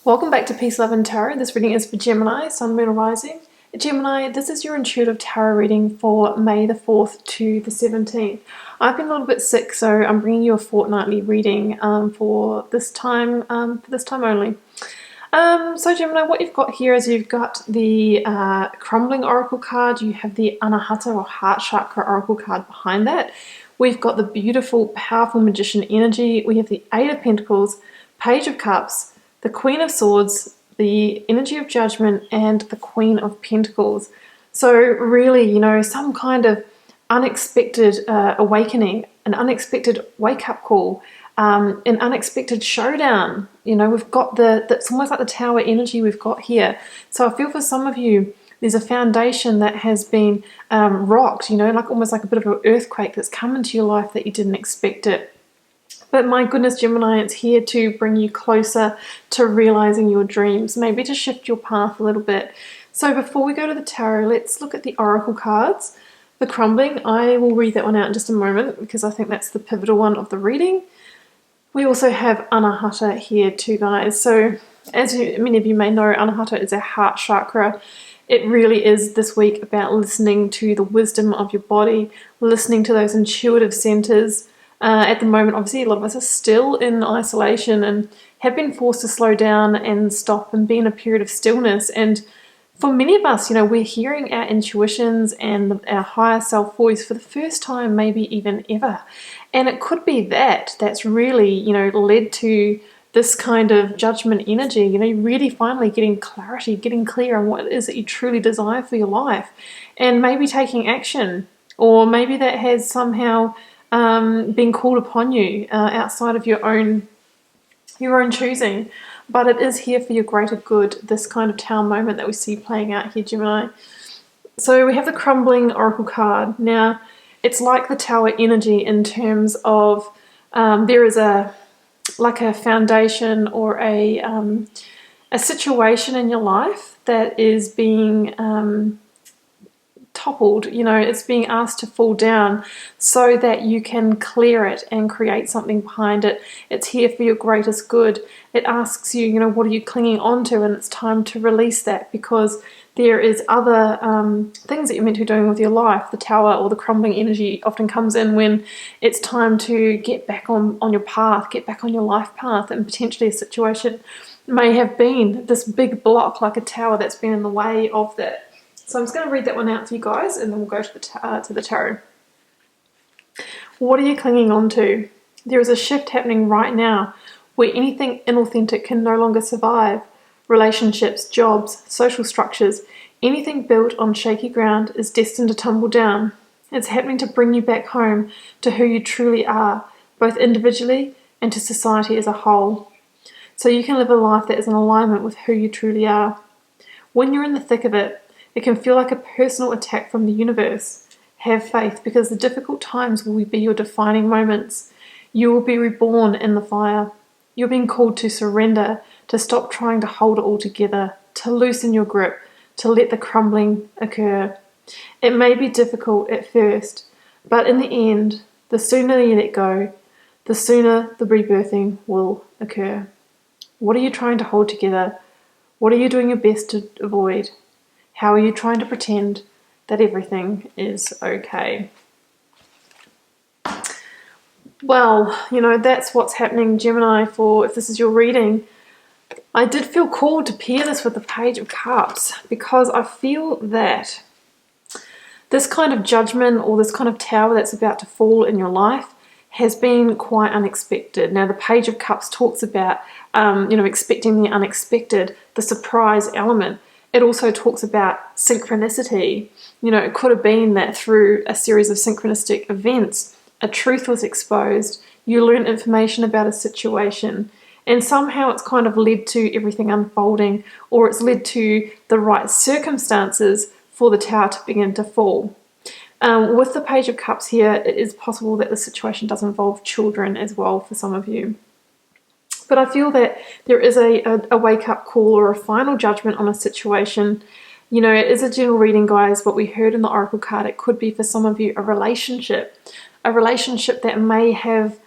Welcome back to Peace, Love and Tarot. This reading is for Gemini, Sun, Moon, or Rising. Gemini, this is your intuitive tarot reading for May the 4th to the 17th. I've been a little bit sick, so I'm bringing you a fortnightly reading for this time only. So Gemini, what you've got here is you've got the Crumbling Oracle card, you have the Anahata or Heart Chakra Oracle card behind that. We've got the beautiful, powerful Magician energy. We have the Eight of Pentacles, Page of Cups, the Queen of Swords, the Energy of Judgment, and the Queen of Pentacles. So really, some kind of unexpected awakening, an unexpected wake-up call, an unexpected showdown. We've got that's almost like the tower energy we've got here. So I feel for some of you, there's a foundation that has been rocked, almost like a bit of an earthquake that's come into your life that you didn't expect it. But my goodness, Gemini, it's here to bring you closer to realizing your dreams, maybe to shift your path a little bit. So before we go to the tarot, let's look at the oracle cards. The Crumbling, I will read that one out in just a moment because I think that's the pivotal one of the reading. We also have Anahata here too, guys. So as many of you may know, Anahata is our heart chakra. It really is this week about listening to the wisdom of your body, listening to those intuitive centers. At the moment, obviously, a lot of us are still in isolation and have been forced to slow down and stop and be in a period of stillness. And for many of us, we're hearing our intuitions and our higher self voice for the first time, maybe even ever. And it could be that's really, led to this kind of judgment energy, really finally getting clarity, getting clear on what it is that you truly desire for your life and maybe taking action, or maybe that has somehow being called upon you outside of your own choosing, but it is here for your greater good, this kind of tower moment that we see playing out here, Gemini. So we have the Crumbling Oracle card. Now, it's like the tower energy in terms of there is a foundation or a situation in your life that is being toppled, it's being asked to fall down so that you can clear it and create something behind it. It's here for your greatest good. It asks you, what are you clinging on to, and it's time to release that because there is other things that you're meant to be doing with your life. The tower or the crumbling energy often comes in when it's time to get back on your path, get back on your life path, and potentially a situation may have been this big block like a tower that's been in the way of that. So I'm just going to read that one out for you guys, and then we'll go to the tarot. What are you clinging on to? There is a shift happening right now where anything inauthentic can no longer survive. Relationships, jobs, social structures, anything built on shaky ground is destined to tumble down. It's happening to bring you back home to who you truly are, both individually and to society as a whole. So you can live a life that is in alignment with who you truly are. When you're in the thick of it, it can feel like a personal attack from the universe. Have faith, because the difficult times will be your defining moments. You will be reborn in the fire. You're being called to surrender, to stop trying to hold it all together, to loosen your grip, to let the crumbling occur. It may be difficult at first, but in the end, the sooner you let go, the sooner the rebirthing will occur. What are you trying to hold together? What are you doing your best to avoid? How are you trying to pretend that everything is okay? Well, that's what's happening, Gemini, for if this is your reading. I did feel called to pair this with the Page of Cups because I feel that this kind of judgment or this kind of tower that's about to fall in your life has been quite unexpected. Now, the Page of Cups talks about, expecting the unexpected, the surprise element. It also talks about synchronicity. It could have been that through a series of synchronistic events, a truth was exposed, you learn information about a situation, and somehow it's kind of led to everything unfolding, or it's led to the right circumstances for the tower to begin to fall. With the Page of Cups here, it is possible that the situation does involve children as well for some of you. But I feel that there is a wake-up call or a final judgment on a situation. It is a general reading, guys. What we heard in the Oracle card, it could be for some of you a relationship that may have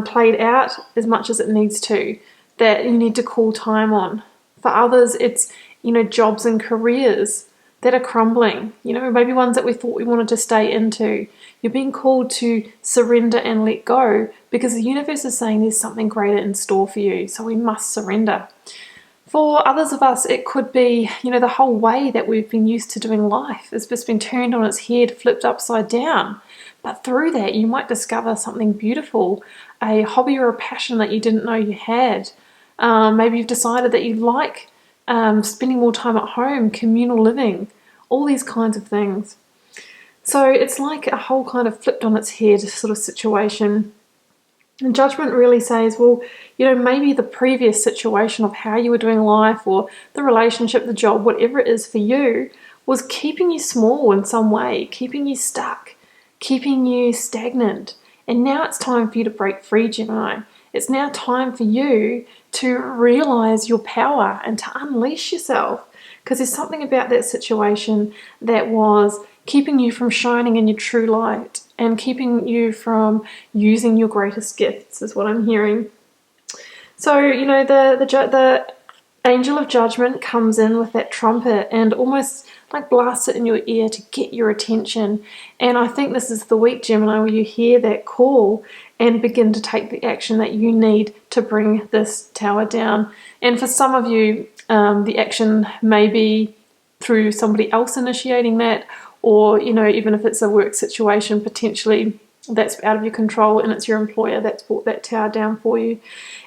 played out as much as it needs to, that you need to call time on. For others, it's, jobs and careers that are crumbling, maybe ones that we thought we wanted to stay into. You're being called to surrender and let go because the universe is saying there's something greater in store for you, so we must surrender. For others of us, it could be, the whole way that we've been used to doing life has just been turned on its head, flipped upside down. But through that, you might discover something beautiful, a hobby or a passion that you didn't know you had. Maybe you've decided that you like spending more time at home, communal living, all these kinds of things. So it's like a whole kind of flipped on its head sort of situation. And judgment really says, well, maybe the previous situation of how you were doing life or the relationship, the job, whatever it is for you, was keeping you small in some way, keeping you stuck, keeping you stagnant. And now it's time for you to break free, Gemini. It's now time for you to realize your power and to unleash yourself, because there's something about that situation that was keeping you from shining in your true light and keeping you from using your greatest gifts, is what I'm hearing. So, the angel of judgment comes in with that trumpet and almost like blasts it in your ear to get your attention. And I think this is the week, Gemini, where you hear that call and begin to take the action that you need to bring this tower down. And for some of you, the action may be through somebody else initiating that, or, even if it's a work situation, potentially that's out of your control and it's your employer that's brought that tower down for you.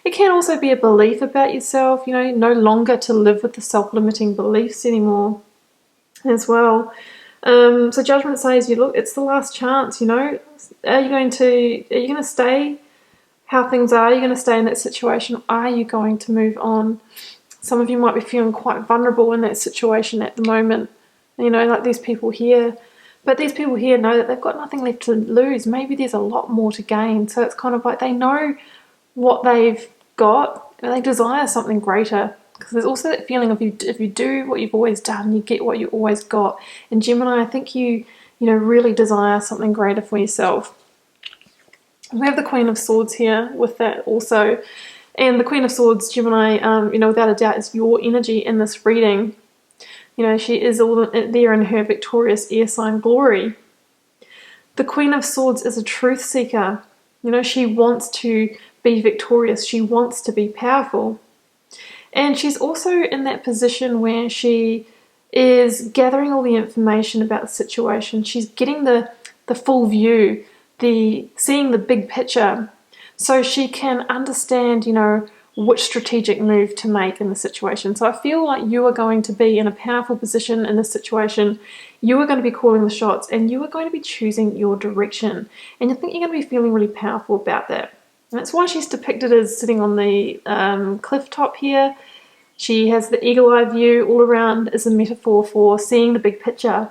It can also be a belief about yourself, no longer to live with the self-limiting beliefs anymore as well. So judgment says, look, it's the last chance, are you going to stay how things are? Are you going to stay in that situation? Are you going to move on? Some of you might be feeling quite vulnerable in that situation at the moment, like these people here. But these people here know that they've got nothing left to lose. Maybe there's a lot more to gain. So it's kind of like they know what they've got and they desire something greater. Because there's also that feeling of if you do what you've always done, you get what you always got. And Gemini, I think you really desire something greater for yourself. We have the Queen of Swords here with that also. And the Queen of Swords, Gemini, without a doubt is your energy in this reading. She is all there in her victorious air sign glory. The Queen of Swords is a truth seeker. She wants to be victorious. She wants to be powerful. And she's also in that position where she is gathering all the information about the situation. She's getting the full view, seeing the big picture, so she can understand, which strategic move to make in the situation. So I feel like you are going to be in a powerful position in this situation. You are going to be calling the shots and you are going to be choosing your direction. And I think you're going to be feeling really powerful about that. And that's why she's depicted as sitting on the cliff top here. She has the eagle-eye view all around as a metaphor for seeing the big picture.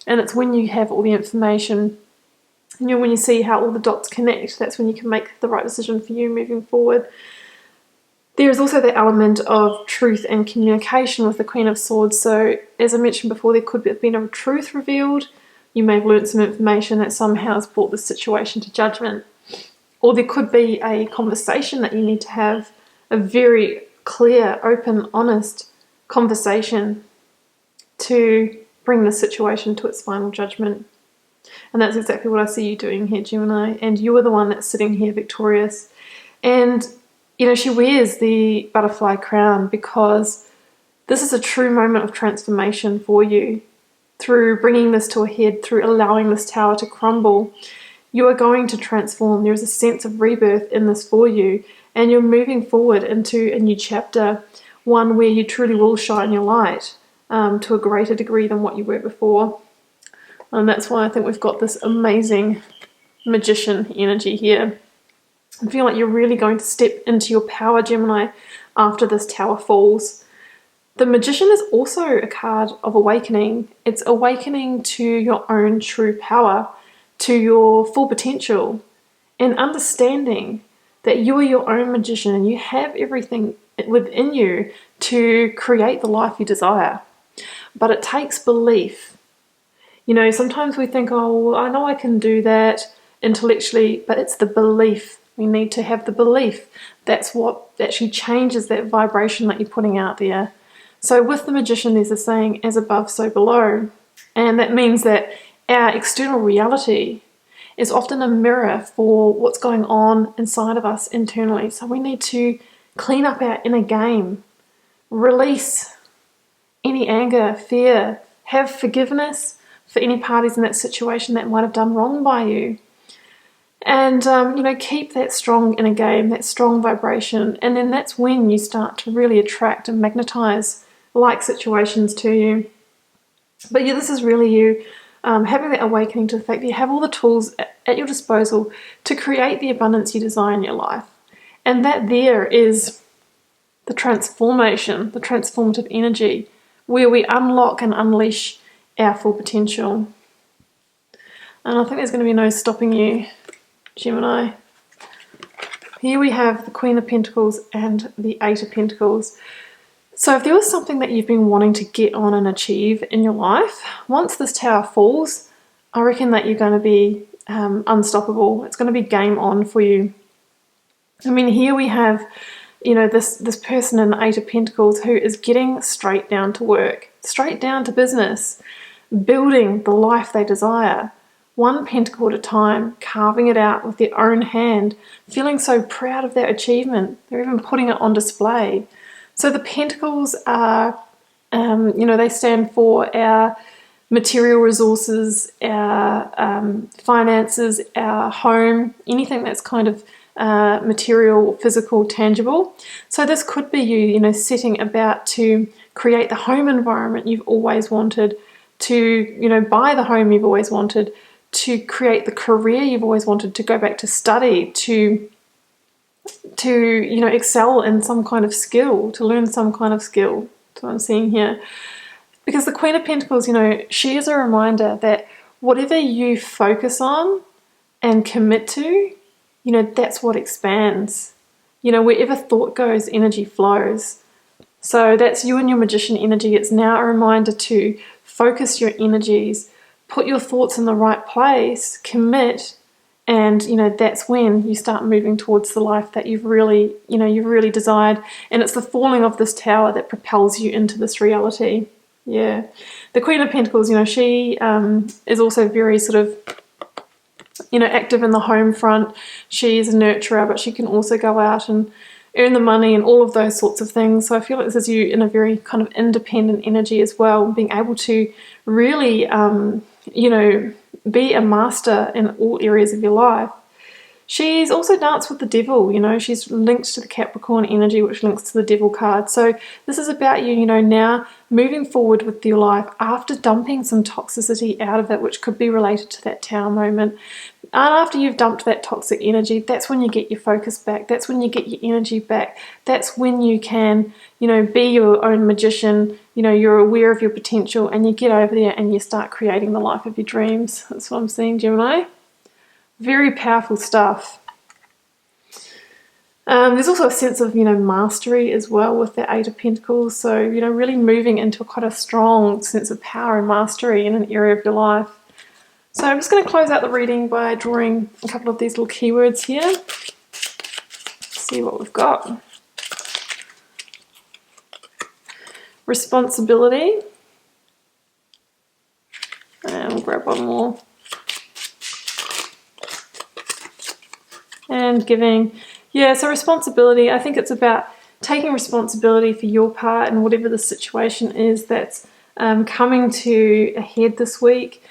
And it's when you have all the information, when you see how all the dots connect, that's when you can make the right decision for you moving forward. There is also the element of truth and communication with the Queen of Swords. So, as I mentioned before, there could have been a truth revealed. You may have learned some information that somehow has brought the situation to judgment. Or there could be a conversation that you need to have, a very clear, open, honest conversation to bring the situation to its final judgment. And that's exactly what I see you doing here, Gemini. And you are the one that's sitting here victorious. And she wears the butterfly crown because this is a true moment of transformation for you. Through bringing this to a head, through allowing this tower to crumble, you are going to transform. There is a sense of rebirth in this for you, and you're moving forward into a new chapter, one where you truly will shine your light to a greater degree than what you were before. And that's why I think we've got this amazing magician energy here. I feel like you're really going to step into your power, Gemini, after this tower falls. The Magician is also a card of awakening. It's awakening to your own true power, to your full potential, and understanding that you are your own magician and you have everything within you to create the life you desire. But it takes belief. Sometimes we think, oh, well, I know I can do that intellectually, but it's the belief. We need to have the belief. That's what actually changes that vibration that you're putting out there. So with the Magician, there's a saying, as above, so below. And that means that our external reality is often a mirror for what's going on inside of us internally. So we need to clean up our inner game, release any anger, fear, have forgiveness for any parties in that situation that might have done wrong by you. And, keep that strong inner game, that strong vibration. And then that's when you start to really attract and magnetize like situations to you. But yeah, this is really you having that awakening to the fact that you have all the tools at your disposal to create the abundance you desire in your life. And that there is the transformation, the transformative energy, where we unlock and unleash our full potential. And I think there's going to be no stopping you, Gemini. Here we have the Queen of Pentacles and the Eight of Pentacles. So if there was something that you've been wanting to get on and achieve in your life, once this tower falls, I reckon that you're going to be unstoppable. It's going to be game on for you. I mean, here we have, this person in the Eight of Pentacles who is getting straight down to work, straight down to business, building the life they desire, one pentacle at a time, carving it out with their own hand, feeling so proud of that achievement. They're even putting it on display. So the pentacles are, they stand for our material resources, our finances, our home, anything that's kind of material, physical, tangible. So this could be you, setting about to create the home environment you've always wanted, to, buy the home you've always wanted, to create the career you've always wanted, to go back to study, to excel in some kind of skill, to learn some kind of skill. That's what I'm seeing here. Because the Queen of Pentacles, she is a reminder that whatever you focus on and commit to, that's what expands. Wherever thought goes, energy flows. So that's you and your Magician energy. It's now a reminder to focus your energies, put your thoughts in the right place, commit, and that's when you start moving towards the life that you've really desired. And it's the falling of this tower that propels you into this reality. Yeah, the Queen of Pentacles, she is also very sort of active in the home front. She's a nurturer, but she can also go out and earn the money and all of those sorts of things. So I feel like this is you in a very kind of independent energy as well, being able to really be a master in all areas of your life. She's also danced with the devil, she's linked to the Capricorn energy, which links to the devil card. So this is about you, now moving forward with your life after dumping some toxicity out of it, which could be related to that tower moment. And after you've dumped that toxic energy, that's when you get your focus back. That's when you get your energy back. That's when you can, be your own magician. You're aware of your potential and you get over there and you start creating the life of your dreams. That's what I'm seeing, Gemini. Very powerful stuff. There's also a sense of, mastery as well with the Eight of Pentacles. So, really moving into quite a strong sense of power and mastery in an area of your life. So I'm just going to close out the reading by drawing a couple of these little keywords here. Let's see what we've got. Responsibility. And we'll grab one more. And giving. Yeah, so responsibility, I think it's about taking responsibility for your part in whatever the situation is that's coming to a head this week,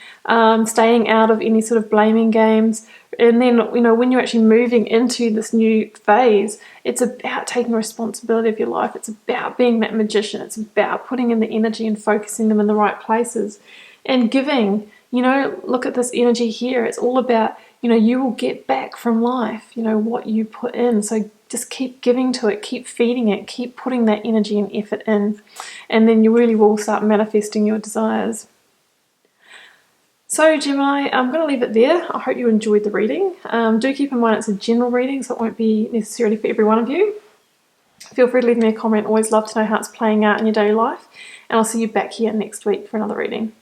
staying out of any sort of blaming games. And then, when you're actually moving into this new phase, it's about taking responsibility of your life. It's about being that magician. It's about putting in the energy and focusing them in the right places. And giving, look at this energy here. It's all about, you will get back from life, what you put in. So just keep giving to it, keep feeding it, keep putting that energy and effort in. And then you really will start manifesting your desires. So Gemini, I'm going to leave it there. I hope you enjoyed the reading. Do keep in mind it's a general reading, so it won't be necessarily for every one of you. Feel free to leave me a comment. Always love to know how it's playing out in your daily life. And I'll see you back here next week for another reading.